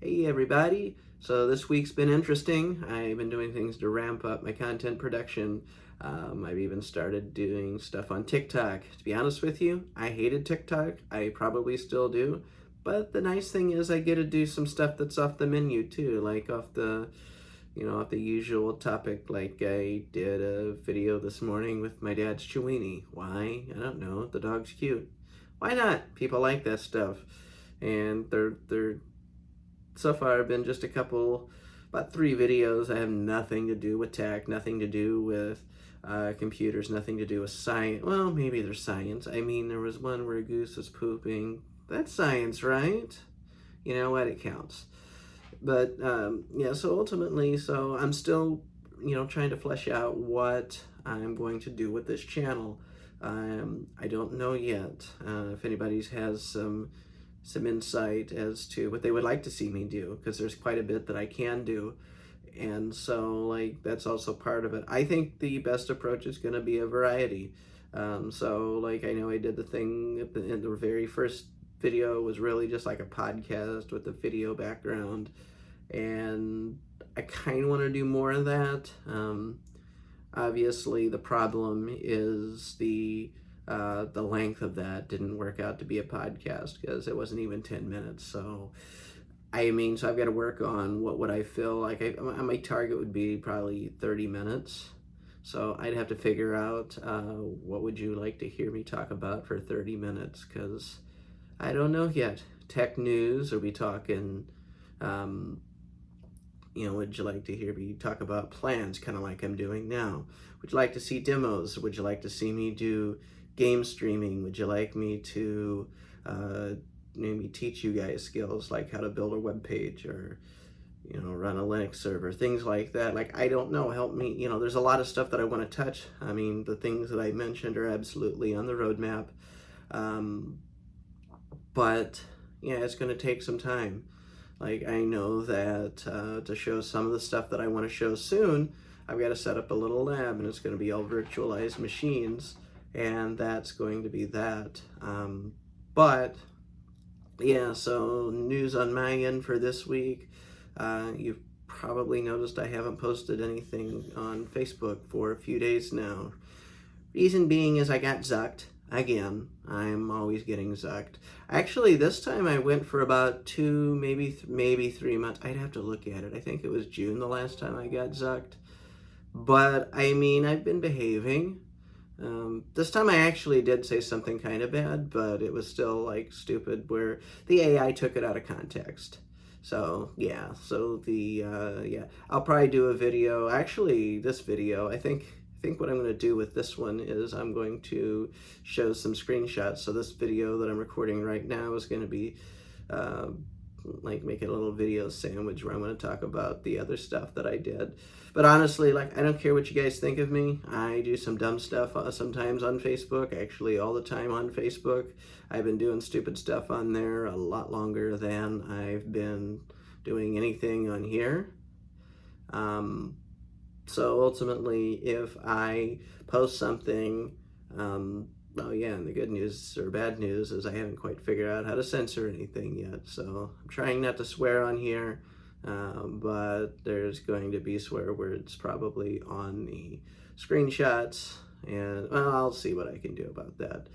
Hey everybody! So this week's been interesting. I've been doing things to ramp up my content production. I've even started doing stuff on TikTok. To be honest with you, I hated TikTok. I probably still do. But the nice thing is I get to do some stuff that's off the menu too, like off the usual topic. Like I did a video this morning with my dad's Chiweenie. Why? I don't know. The dog's cute. Why not? People like that stuff. And they're so far have been just about 3 videos. I have nothing to do with tech, nothing to do with computers, nothing to do with science. Well, maybe there's science. I mean, there was one where a goose was pooping. That's science, right? You know what? It counts. But yeah, so ultimately, so I'm still, trying to flesh out what I'm going to do with this channel. I don't know yet. If anybody has some insight as to what they would like to see me do, because there's quite a bit that I can do. And so like that's also part of it. I think the best approach is going to be a variety. So like I know I did the thing in the very first video was really just like a podcast with the video background, and I kind of want to do more of that. Obviously the problem is the length of that didn't work out to be a podcast because it wasn't even 10 minutes. So so I've got to work on what would I feel like. My target would be probably 30 minutes. So I'd have to figure out what would you like to hear me talk about for 30 minutes, because I don't know yet. Tech news, or we talking, would you like to hear me talk about plans, kind of like I'm doing now? Would you like to see demos? Would you like to see me do game streaming? Would you like me to maybe teach you guys skills like how to build a web page, or run a Linux server, things like that? Like, I don't know, help me. There's a lot of stuff that I want to touch. I mean, the things that I mentioned are absolutely on the roadmap, but yeah, it's going to take some time. Like, I know that to show some of the stuff that I want to show soon, I've got to set up a little lab, and it's going to be all virtualized machines, and that's going to be that. But yeah, so news on my end for this week. You've probably noticed I haven't posted anything on Facebook for a few days now. Reason being is I got zucked again. I'm always getting zucked. Actually, this time I went for about 2, maybe 3 months. I'd have to look at it. I think it was June the last time I got zucked. But I mean, I've been behaving. This time I actually did say something kind of bad, but it was still like stupid, where the AI took it out of context. So yeah, yeah, I'll probably do a video. Actually, this video, I think what I'm going to do with this one is I'm going to show some screenshots. So this video that I'm recording right now is going to be like make a little video sandwich where I'm going to talk about the other stuff that I did. But honestly, like, I don't care what you guys think of me. I do some dumb stuff sometimes on Facebook, actually all the time on Facebook. I've been doing stupid stuff on there a lot longer than I've been doing anything on here. So ultimately, if I post something, oh yeah, and the good news or bad news is I haven't quite figured out how to censor anything yet. So I'm trying not to swear on here, but there's going to be swear words probably on the screenshots, and well, I'll see what I can do about that.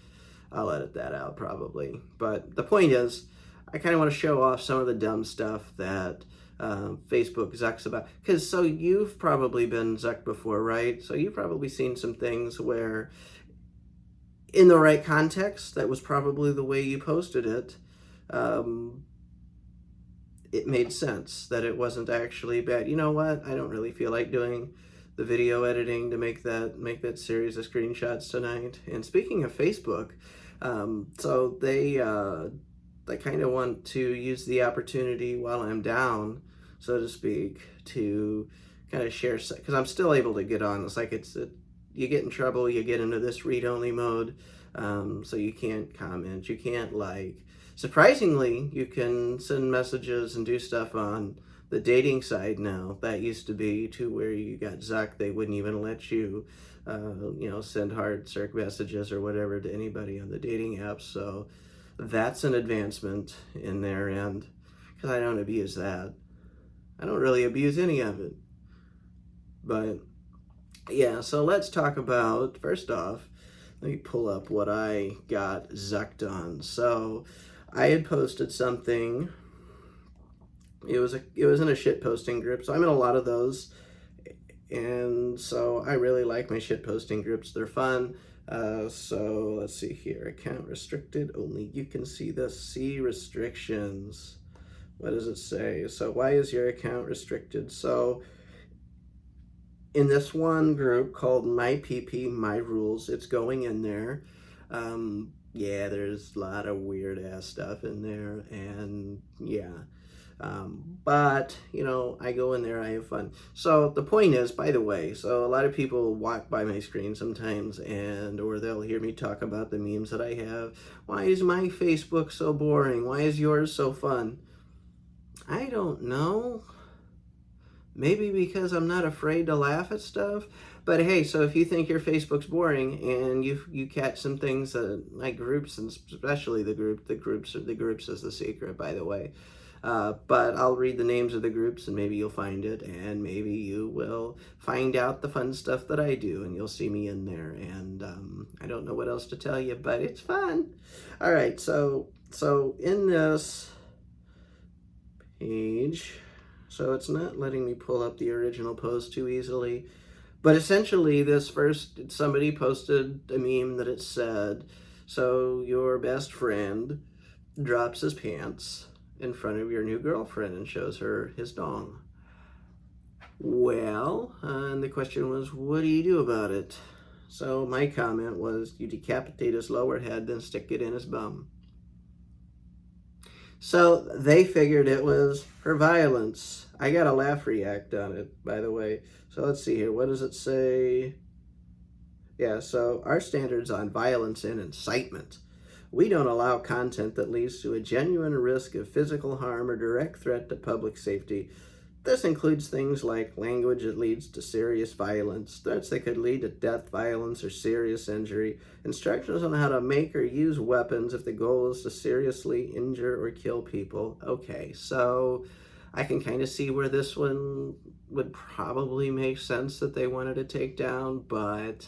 I'll edit that out probably. But the point is, I kind of want to show off some of the dumb stuff that Facebook zucks about. Because so you've probably been zucked before, right? So you've probably seen some things where in the right context, that was probably the way you posted it. It made sense that it wasn't actually bad. You know what? I don't really feel like doing the video editing to make that series of screenshots tonight. And speaking of Facebook, so they kind of want to use the opportunity while I'm down, so to speak, to kind of share, because I'm still able to get on. It's like you get in trouble, you get into this read-only mode, so you can't comment, you can't like. Surprisingly, you can send messages and do stuff on the dating side now. That used to be to where you got zucked, they wouldn't even let you, send hard circ messages or whatever to anybody on the dating apps. So that's an advancement in their end. because I don't abuse that. I don't really abuse any of it. But yeah, so let's talk about, first off, let me pull up what I got zucked on. So I had posted something. It was in a shit posting group. So I'm in a lot of those. And so I really like my shit posting groups. They're fun. So let's see here. Account restricted. Only you can see this. See restrictions. What does it say? So why is your account restricted? So in this one group called My PP, My Rules, it's going in there. Yeah, there's a lot of weird ass stuff in there. And yeah. But you know, I go in there, I have fun. So the point is, by the way, so a lot of people walk by my screen sometimes, or they'll hear me talk about the memes that I have. Why is my Facebook so boring? Why is yours so fun? I don't know. Maybe because I'm not afraid to laugh at stuff. But hey, so if you think your Facebook's boring and you catch some things that like groups, and especially the groups is the secret, by the way. But I'll read the names of the groups and maybe you'll find it, and maybe you will find out the fun stuff that I do, and you'll see me in there. And I don't know what else to tell you, but it's fun. All right, so in this page, so it's not letting me pull up the original post too easily, but essentially this first, somebody posted a meme that it said, so your best friend drops his pants in front of your new girlfriend and shows her his dong. Well, and the question was, what do you do about it? So my comment was, you decapitate his lower head, then stick it in his bum. So they figured it was her violence. I got a laugh react on it, by the way. So let's see here. What does it say? Yeah, so our standards on violence and incitement. We don't allow content that leads to a genuine risk of physical harm or direct threat to public safety. This includes things like language that leads to serious violence, threats that could lead to death, violence, or serious injury, instructions on how to make or use weapons if the goal is to seriously injure or kill people. Okay, so I can kind of see where this one would probably make sense that they wanted to take down, but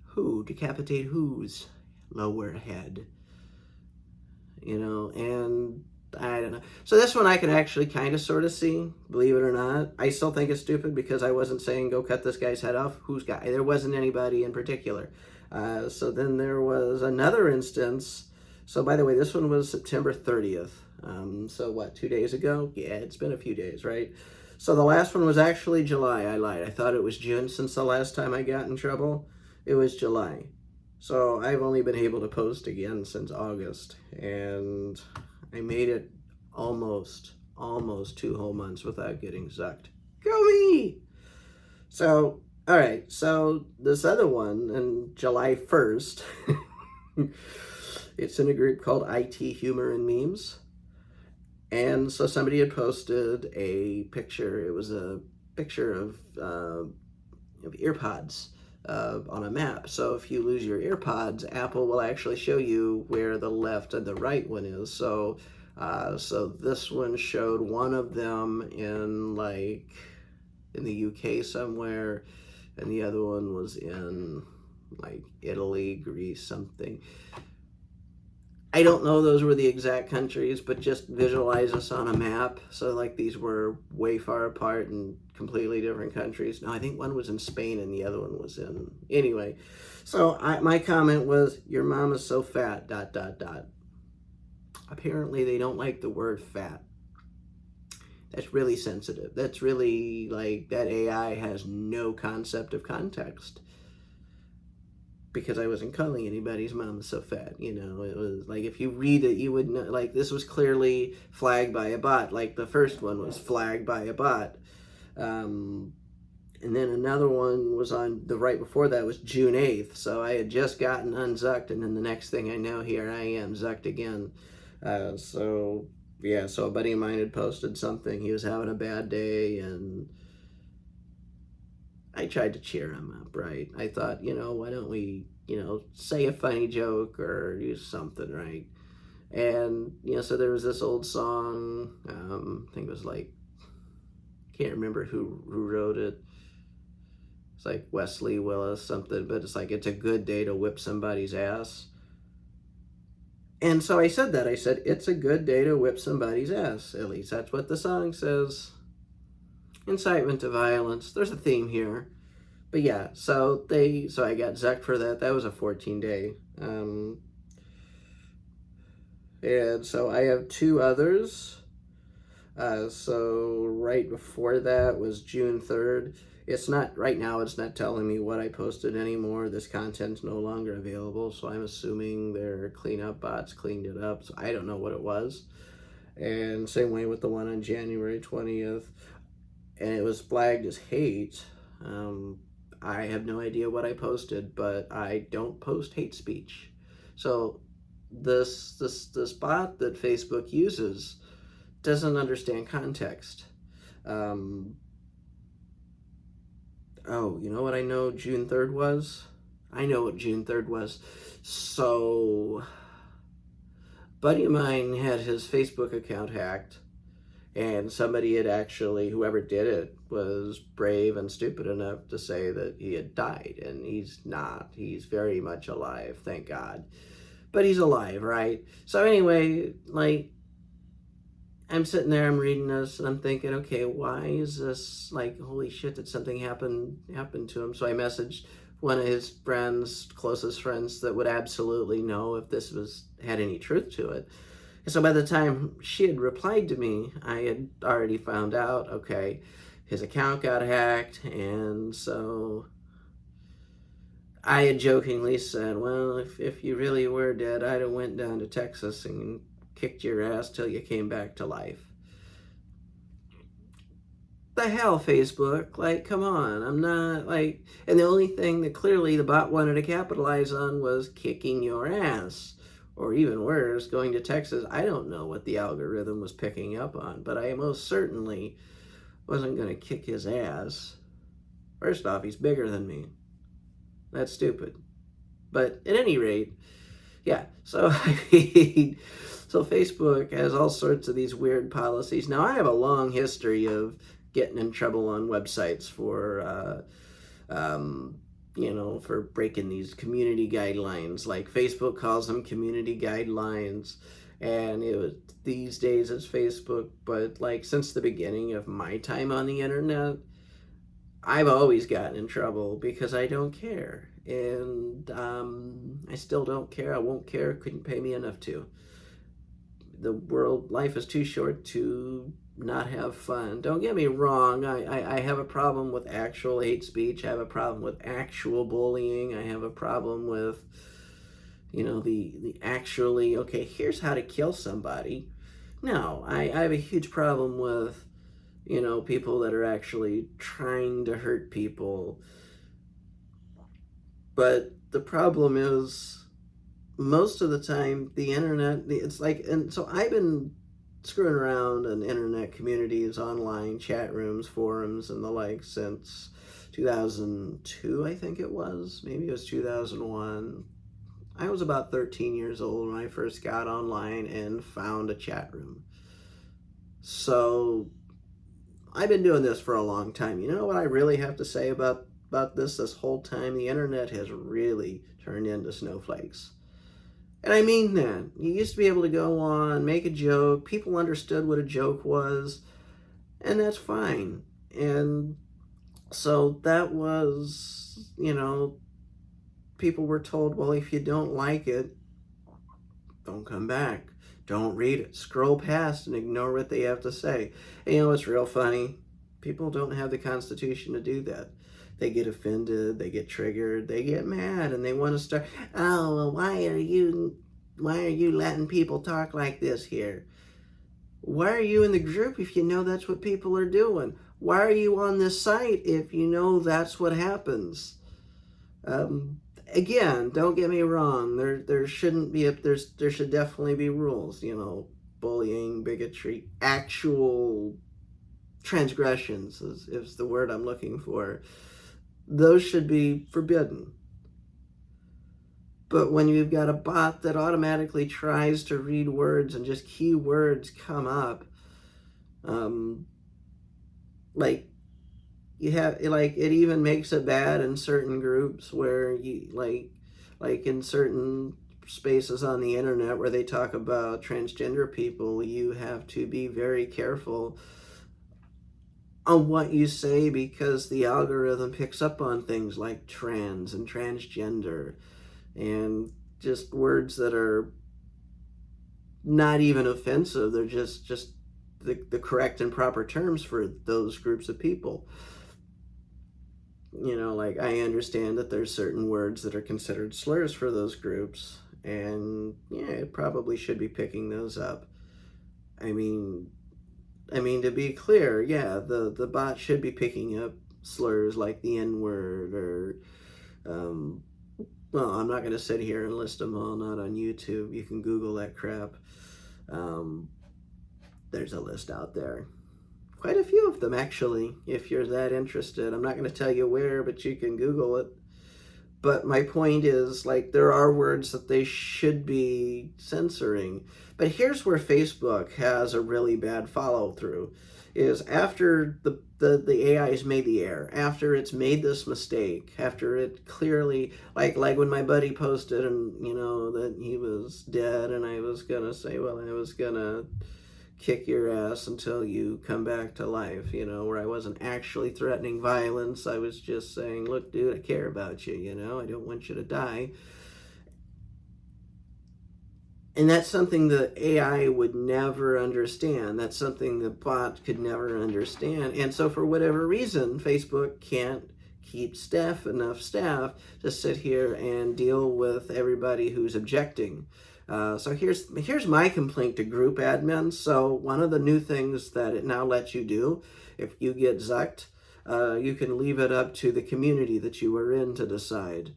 who? Decapitate whose lower head? You know, and I don't know. So this one I can actually kind of sort of see, believe it or not. I still think it's stupid because I wasn't saying go cut this guy's head off. Whose guy? There wasn't anybody in particular. So then there was another instance. So by the way, this one was September 30th. So what, 2 days ago? Yeah, it's been a few days, right? So the last one was actually July. I lied. I thought it was June since the last time I got in trouble. It was July. So I've only been able to post again since August, and I made it almost 2 whole months without getting zucked. Go me! So, all right, so this other one, on July 1st, it's in a group called IT Humor and Memes. And so somebody had posted a picture. It was a picture of earpods on a map. So if you lose your earpods, Apple will actually show you where the left and the right one is. So this one showed one of them in the UK somewhere, and the other one was in like Italy, Greece, something. I don't know those were the exact countries, but just visualize us on a map. So like these were way far apart in completely different countries. No, I think one was in Spain and the other one was in, anyway. So my comment was, your mom is so fat, ... Apparently they don't like the word fat. That's really sensitive. That's really like, that AI has no concept of context. Because I wasn't calling anybody's mom so fat, you know. It was like, if you read it, you would know, like, this was clearly flagged by a bot, like the first one was flagged by a bot. And then another one was on the right before that was June 8th, so I had just gotten unzucked, and then the next thing I know, here I am zucked again. So yeah, so a buddy of mine had posted something, he was having a bad day, and I tried to cheer him up, right? I thought, you know, why don't we, you know, say a funny joke or use something, right? And, so there was this old song, I think it was like, can't remember who wrote it. It's like Wesley Willis something, but it's like, it's a good day to whip somebody's ass. And so I said that. I said, it's a good day to whip somebody's ass. At least that's what the song says. Incitement to violence. There's a theme here. But yeah, so I got zucked for that. That was a 14-day. And so I have 2 others. So right before that was June 3rd. It's not, right now it's not telling me what I posted anymore. This content's no longer available, so I'm assuming their cleanup bots cleaned it up. So I don't know what it was. And same way with the one on January 20th. And it was flagged as hate. I have no idea what I posted, but I don't post hate speech. So this bot that Facebook uses doesn't understand context. Oh, you know what I know June 3rd was? I know what June 3rd was. So, buddy of mine had his Facebook account hacked, and somebody had actually, whoever did it, was brave and stupid enough to say that he had died, and he's not. He's very much alive, thank God. But he's alive, right? So anyway, like, I'm sitting there, I'm reading this, and I'm thinking, okay, why is this, like, holy shit, did something happen to him? So I messaged one of his friends, closest friends, that would absolutely know if this had any truth to it. And so by the time she had replied to me, I had already found out, okay, his account got hacked, and so I had jokingly said, well, if you really were dead, I'd have went down to Texas and kicked your ass till you came back to life. The hell, Facebook? Like, come on. I'm not, like... And the only thing that clearly the bot wanted to capitalize on was kicking your ass. Or even worse, going to Texas. I don't know what the algorithm was picking up on, but I most certainly wasn't going to kick his ass. First off, he's bigger than me. That's stupid. But at any rate, yeah, so so Facebook has all sorts of these weird policies. Now, I have a long history of getting in trouble on websites for, for breaking these community guidelines. Like, Facebook calls them community guidelines, and these days it's Facebook, but like since the beginning of my time on the internet, I've always gotten in trouble because I don't care. And I still don't care. I won't care. Couldn't pay me enough to. Life is too short to not have fun. Don't get me wrong. I have a problem with actual hate speech. I have a problem with actual bullying. I have a problem with, the actually, okay, here's how to kill somebody. No, I have a huge problem with, people that are actually trying to hurt people. But the problem is, most of the time, the internet, it's like, and so I've been screwing around in internet communities, online chat rooms, forums, and the like since 2002, I think it was. Maybe it was 2001. I was about 13 years old when I first got online and found a chat room. So I've been doing this for a long time. You know what I really have to say about this whole time? The internet has really turned into snowflakes. And I mean that. You used to be able to go on, make a joke, people understood what a joke was, and that's fine. And so that was, people were told, well, if you don't like it, don't come back. Don't read it. Scroll past and ignore what they have to say. And it's real funny. People don't have the constitution to do that. They get offended, they get triggered, they get mad, and they want to start, oh, well, why are you letting people talk like this here? Why are you in the group if you know that's what people are doing? Why are you on this site if you know that's what happens? Again, don't get me wrong. There shouldn't be there should definitely be rules. Bullying, bigotry, actual transgressions is the word I'm looking for. Those should be forbidden. But when you've got a bot that automatically tries to read words and just keywords come up, um, like you have, like, it even makes it bad in certain groups where you like in certain spaces on the internet where they talk about transgender people, you have to be very careful on what you say because the algorithm picks up on things like trans and transgender and just words that are not even offensive. They're just the correct and proper terms for those groups of people. You know, like, I understand that there's certain words that are considered slurs for those groups, and yeah, it probably should be picking those up. I mean, to be clear, yeah, the bot should be picking up slurs like the N word or, well, I'm not going to sit here and list them all, not on YouTube. You can Google that crap. There's a list out there. Quite a few of them, actually, if you're that interested. I'm not going to tell you where, but you can Google it. But my point is, like, there are words that they should be censoring. But here's where Facebook has a really bad follow-through, is after the AI has made the error, after it's made this mistake, after it clearly, like when my buddy posted, and, you know, that he was dead, and I was going to say, well, I was going to kick your ass until you come back to life, you know, where I wasn't actually threatening violence. I was just saying, look, dude, I care about you, you know, I don't want you to die. And that's something that AI would never understand. That's something the bot could never understand. And so for whatever reason, Facebook can't keep enough staff to sit here and deal with everybody who's objecting. So here's my complaint to group admins. So one of the new things that it now lets you do, if you get zucked, you can leave it up to the community that you were in to decide.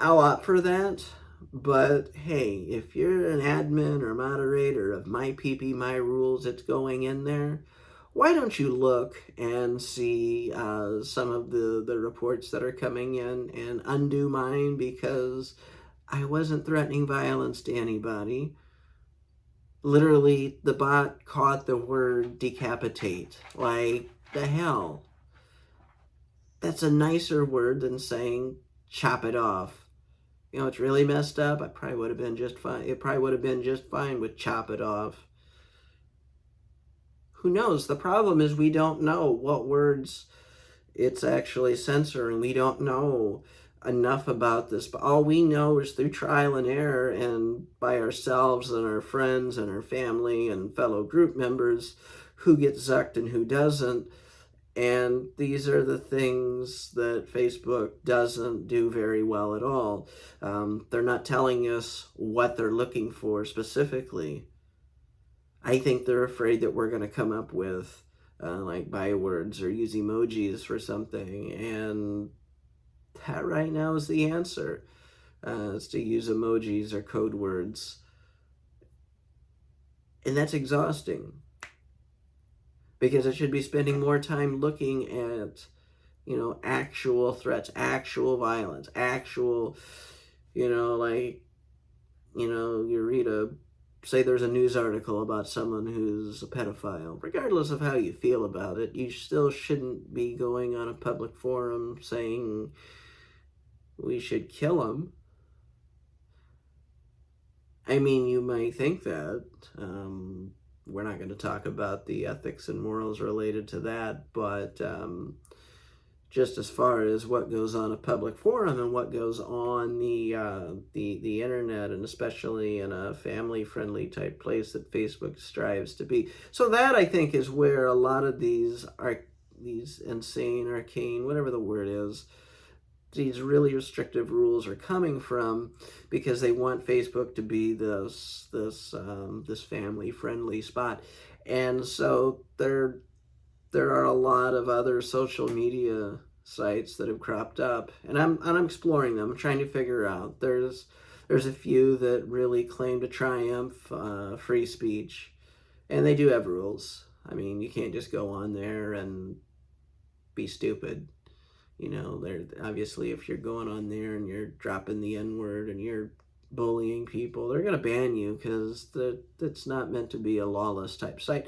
I'll opt for that, but hey, if you're an admin or moderator of My PP, My Rules, it's going in there, why don't you look and see some of the reports that are coming in and undo mine, because I wasn't threatening violence to anybody. Literally, the bot caught the word decapitate. Like, the hell? That's a nicer word than saying chop it off. You know, it's really messed up. I probably would have been just fine. It probably would have been just fine with chop it off. Who knows? The problem is we don't know what words it's actually censoring. We don't know enough about this, but all we know is through trial and error and by ourselves and our friends and our family and fellow group members who gets zucked and who doesn't. And these are the things that Facebook doesn't do very well at all. They're not telling us what they're looking for specifically. I think they're afraid that we're going to come up with like bywords or use emojis for something, and that right now is the answer, is to use emojis or code words. And that's exhausting, because I should be spending more time looking at, you know, actual threats, actual violence, actual, you know, like, you know, you read say there's a news article about someone who's a pedophile. Regardless of how you feel about it, you still shouldn't be going on a public forum saying we should kill him. I mean, you might think that. We're not going to talk about the ethics and morals related to that, but just as far as what goes on a public forum and what goes on the internet, and especially in a family-friendly type place that Facebook strives to be. So that, I think, is where a lot of these insane, arcane, whatever the word is, these really restrictive rules are coming from, because they want Facebook to be this family-friendly spot. And so there are a lot of other social media sites that have cropped up, and I'm exploring them. I'm trying to figure out. There's a few that really claim to triumph free speech, and they do have rules. I mean, you can't just go on there and be stupid. They're obviously, if you're going on there and you're dropping the N-word and you're bullying people, they're going to ban you because it's not meant to be a lawless type site.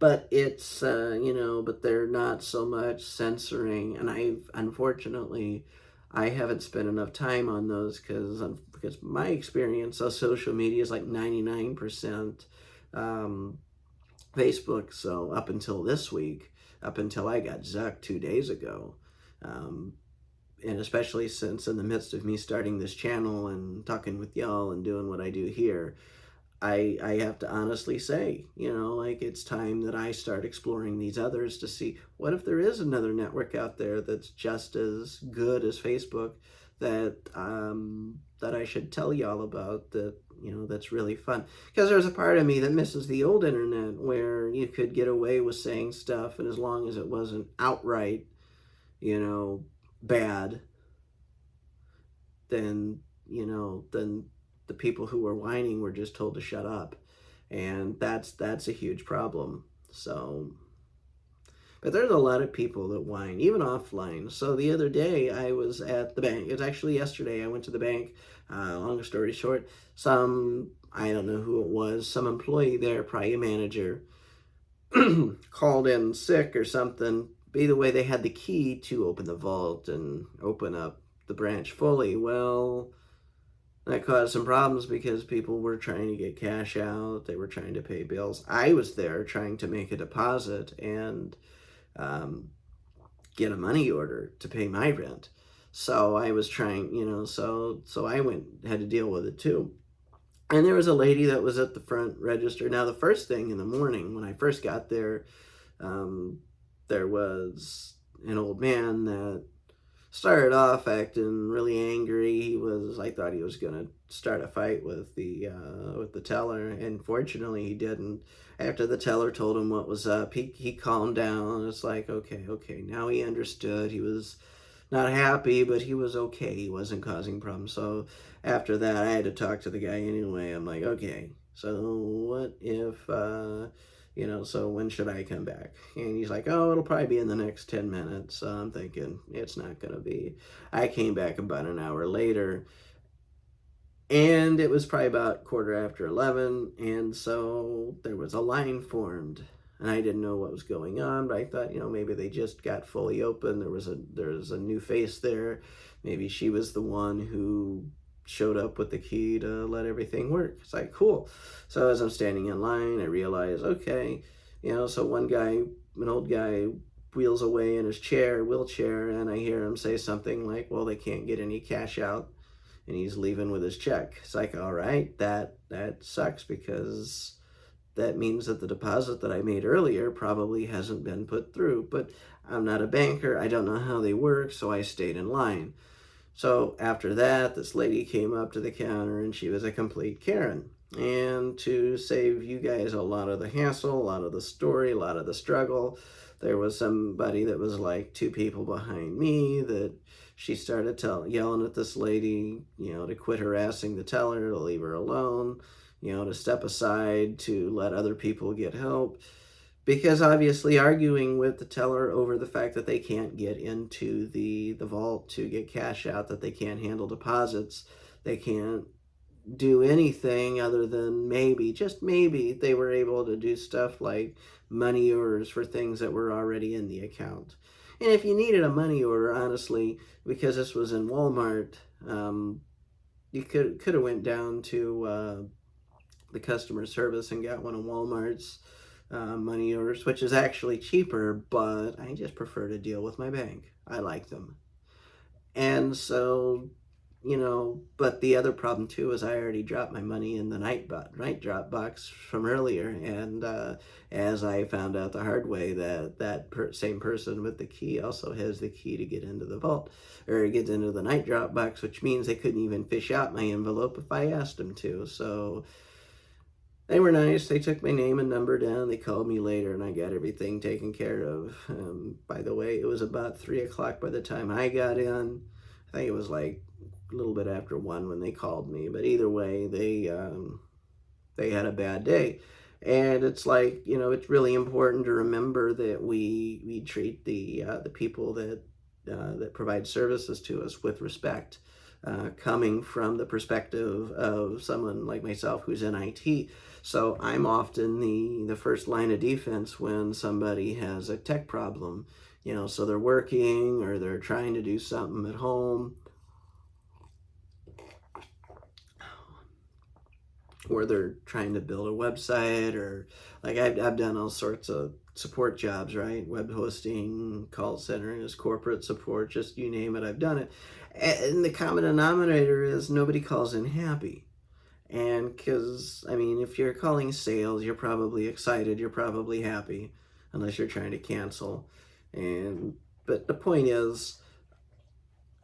But it's, but they're not so much censoring. And unfortunately, I haven't spent enough time on those because my experience of social media is like 99% Facebook. So up until this week, up until I got zucked 2 days ago, and especially since in the midst of me starting this channel and talking with y'all and doing what I do here, I have to honestly say, like it's time that I start exploring these others to see what if there is another network out there that's just as good as Facebook that I should tell y'all about, that that's really fun. Because there's a part of me that misses the old internet where you could get away with saying stuff, and as long as it wasn't outright, bad, then the people who were whining were just told to shut up, and that's a huge problem. So, but there's a lot of people that whine even offline. So the other day I was at the bank. It was actually yesterday. I went to the bank. Long story short, I don't know who it was, some employee there, probably a manager, called in sick or something. Either way, they had the key to open the vault and open up the branch fully. Well, that caused some problems because people were trying to get cash out. They were trying to pay bills. I was there trying to make a deposit and get a money order to pay my rent. So I was trying, so I had to deal with it too. And there was a lady that was at the front register. Now, the first thing in the morning when I first got there, there was an old man that started off acting really angry. I thought he was gonna start a fight with the teller, and fortunately he didn't. After the teller told him what was up, he calmed down. It's like, okay, now he understood. He was not happy, but he was okay. He wasn't causing problems. So after that, I had to talk to the guy anyway. I'm like, okay, so what if so when should I come back? And he's like, oh, it'll probably be in the next 10 minutes. So I'm thinking, it's not going to be. I came back about an hour later, and it was probably about 11:15, and so there was a line formed. And I didn't know what was going on, but I thought, maybe they just got fully open. There was a new face there. Maybe she was the one who showed up with the key to let everything work. It's like, cool. So as I'm standing in line, I realize, okay, so one guy, an old guy, wheels away in his wheelchair, and I hear him say something like, well, they can't get any cash out, and he's leaving with his check. It's like, all right, that sucks, because that means that the deposit that I made earlier probably hasn't been put through. But I'm not a banker. I don't know how they work, so I stayed in line. So after that, this lady came up to the counter, and she was a complete Karen. And to save you guys a lot of the hassle, a lot of the story, a lot of the struggle, there was somebody that was like 2 people behind me that she started yelling at this lady, to quit harassing the teller, to leave her alone, to step aside, to let other people get help. Because obviously arguing with the teller over the fact that they can't get into the vault to get cash out, that they can't handle deposits, they can't do anything other than maybe, just maybe, they were able to do stuff like money orders for things that were already in the account. And if you needed a money order, honestly, because this was in Walmart, you could have went down to the customer service and got one of Walmart's money orders, which is actually cheaper, but I just prefer to deal with my bank. I like them. And so, but the other problem too is I already dropped my money in the night drop box from earlier, and as I found out the hard way, that same person with the key also has the key to get into the vault, or get into the night drop box, which means they couldn't even fish out my envelope if I asked them to. So they were nice. They took my name and number down. They called me later, and I got everything taken care of. By the way, it was about 3 o'clock by the time I got in. I think it was like a little bit after 1 when they called me. But either way, they had a bad day. And it's like, it's really important to remember that we treat the people that that provide services to us with respect, coming from the perspective of someone like myself who's in IT. So I'm often the first line of defense when somebody has a tech problem. So they're working or they're trying to do something at home, or they're trying to build a website, or like I've done all sorts of support jobs, right? Web hosting, call centers, corporate support, just you name it, I've done it. And the common denominator is nobody calls in happy. And because, I mean, if you're calling sales, you're probably excited, you're probably happy, unless you're trying to cancel. But the point is,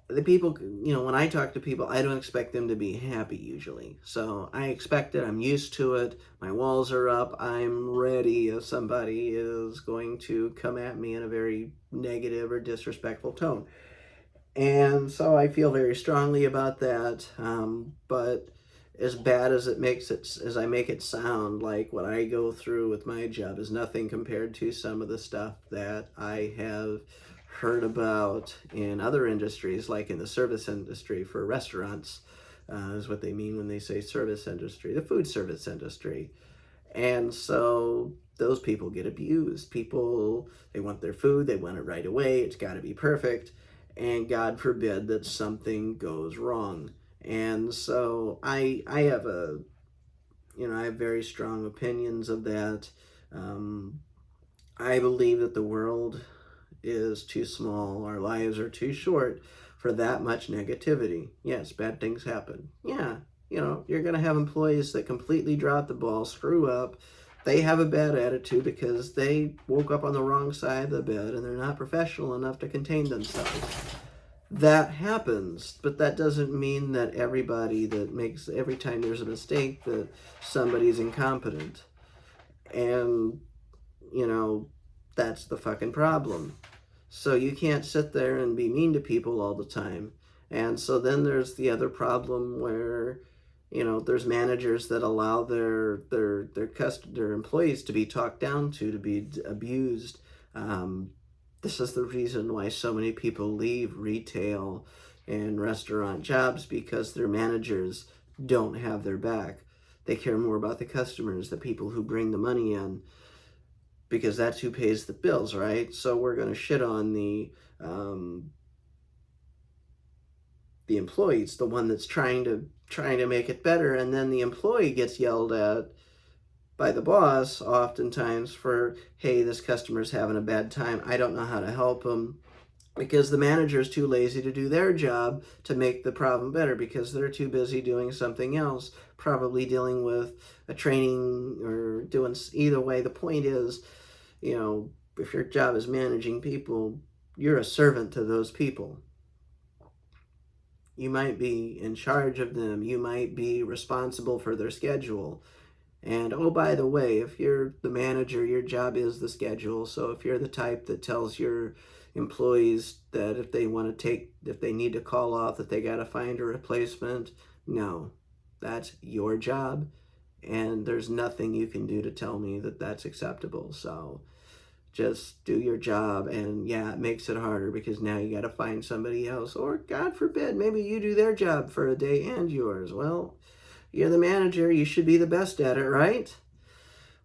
the people, when I talk to people, I don't expect them to be happy usually. So I expect it, I'm used to it, my walls are up, I'm ready if somebody is going to come at me in a very negative or disrespectful tone. And so I feel very strongly about that. But as bad as as I make it sound, like what I go through with my job is nothing compared to some of the stuff that I have heard about in other industries, like in the service industry for restaurants, is what they mean when they say service industry, the food service industry. And so those people get abused. People, they want their food, they want it right away, it's got to be perfect, and God forbid that something goes wrong. And so I have I have very strong opinions of that. I believe that the world is too small, our lives are too short for that much negativity. Yes, bad things happen. Yeah, you're going to have employees that completely drop the ball, screw up. They have a bad attitude because they woke up on the wrong side of the bed and they're not professional enough to contain themselves. That happens, but that doesn't mean that everybody that makes, every time there's a mistake, that somebody's incompetent. And, that's the fucking problem. So you can't sit there and be mean to people all the time. And so then there's the other problem where, there's managers that allow their employees to be talked down to be abused. This is the reason why so many people leave retail and restaurant jobs, because their managers don't have their back. They care more about the customers, the people who bring the money in, because that's who pays the bills, right? So we're going to shit on the employees, the one that's trying to make it better, and then the employee gets yelled at by the boss oftentimes for, hey, this customer's having a bad time, I don't know how to help them, because the manager is too lazy to do their job to make the problem better, because they're too busy doing something else, probably dealing with a training or doing either way. The point is, if your job is managing people, you're a servant to those people. You might be in charge of them, you might be responsible for their schedule. And oh, by the way, if you're the manager, your job is the schedule. So if you're the type that tells your employees that if they need to call off, that they got to find a replacement, no, that's your job. And there's nothing you can do to tell me that that's acceptable. So just do your job. And yeah, it makes it harder because now you got to find somebody else. Or God forbid, maybe you do their job for a day and yours. Well, you're the manager, you should be the best at it, right?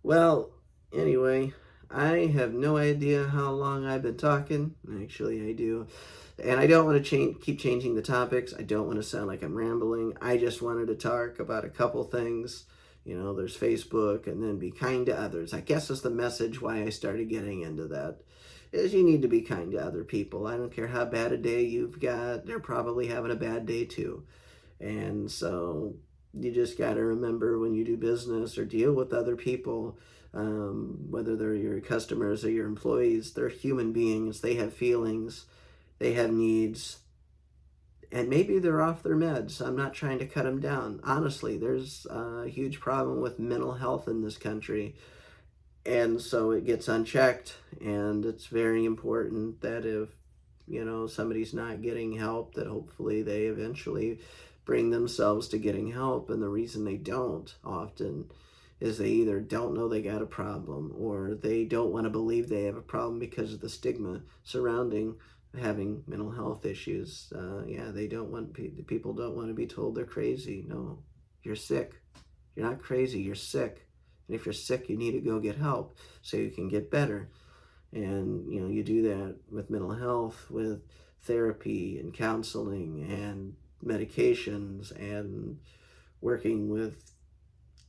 Well, anyway, I have no idea how long I've been talking. Actually, I do. And I don't want to keep changing the topics. I don't want to sound like I'm rambling. I just wanted to talk about a couple things. There's Facebook, and then be kind to others. I guess is the message why I started getting into that, is you need to be kind to other people. I don't care how bad a day you've got. They're probably having a bad day too. And so you just got to remember, when you do business or deal with other people, whether they're your customers or your employees, they're human beings. They have feelings, they have needs, and maybe they're off their meds. I'm not trying to cut them down. Honestly, there's a huge problem with mental health in this country. And so it gets unchecked, and it's very important that if, somebody's not getting help, that hopefully they eventually bring themselves to getting help. And the reason they don't often is they either don't know they got a problem, or they don't want to believe they have a problem because of the stigma surrounding having mental health issues. Yeah, they don't want people don't want to be told they're crazy. No, you're sick. You're not crazy. You're sick. And if you're sick, you need to go get help so you can get better. And you do that with mental health, with therapy and counseling and medications, and working with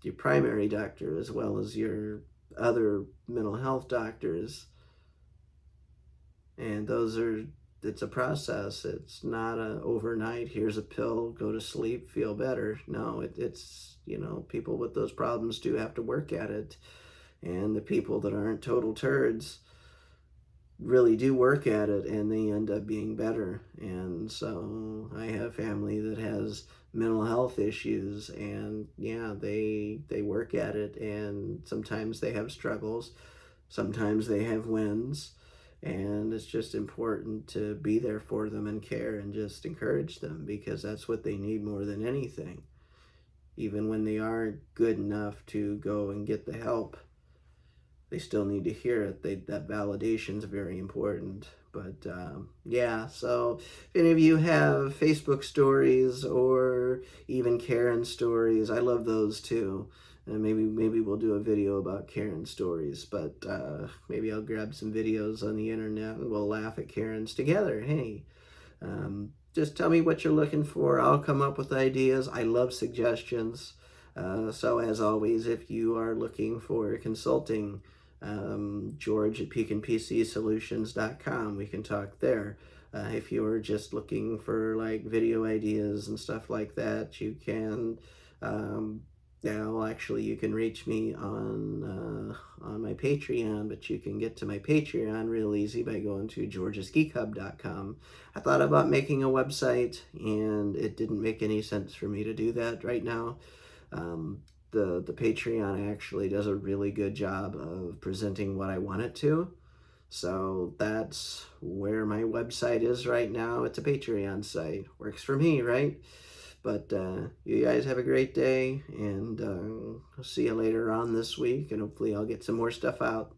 your primary doctor as well as your other mental health doctors. And it's a process. It's not a overnight, here's a pill, go to sleep, feel better. No, it's people with those problems do have to work at it. And the people that aren't total turds really do work at it, and they end up being better. And so I have family that has mental health issues, and yeah, they work at it, and sometimes they have struggles, sometimes they have wins, and it's just important to be there for them and care and just encourage them, because that's what they need more than anything. Even when they aren't good enough to go and get the help, they still need to hear it. That validation is very important. But yeah, so if any of you have Facebook stories or even Karen stories, I love those too. And maybe we'll do a video about Karen stories, but maybe I'll grab some videos on the internet and we'll laugh at Karens together. Hey, just tell me what you're looking for. I'll come up with ideas. I love suggestions. So as always, if you are looking for consulting, George at peakandpcsolutions.com, we can talk there. If you're just looking for like video ideas and stuff like that, you can actually you can reach me on my Patreon, but you can get to my Patreon real easy by going to georgesgeekhub.com. I thought about making a website, and it didn't make any sense for me to do that right now. The Patreon actually does a really good job of presenting what I want it to. So that's where my website is right now. It's a Patreon site. Works for me, right? But you guys have a great day, and I'll see you later on this week, and hopefully I'll get some more stuff out.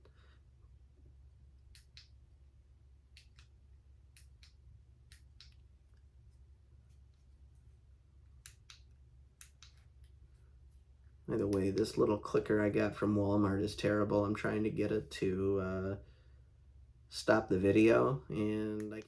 By the way, this little clicker I got from Walmart is terrible. I'm trying to get it to stop the video, and I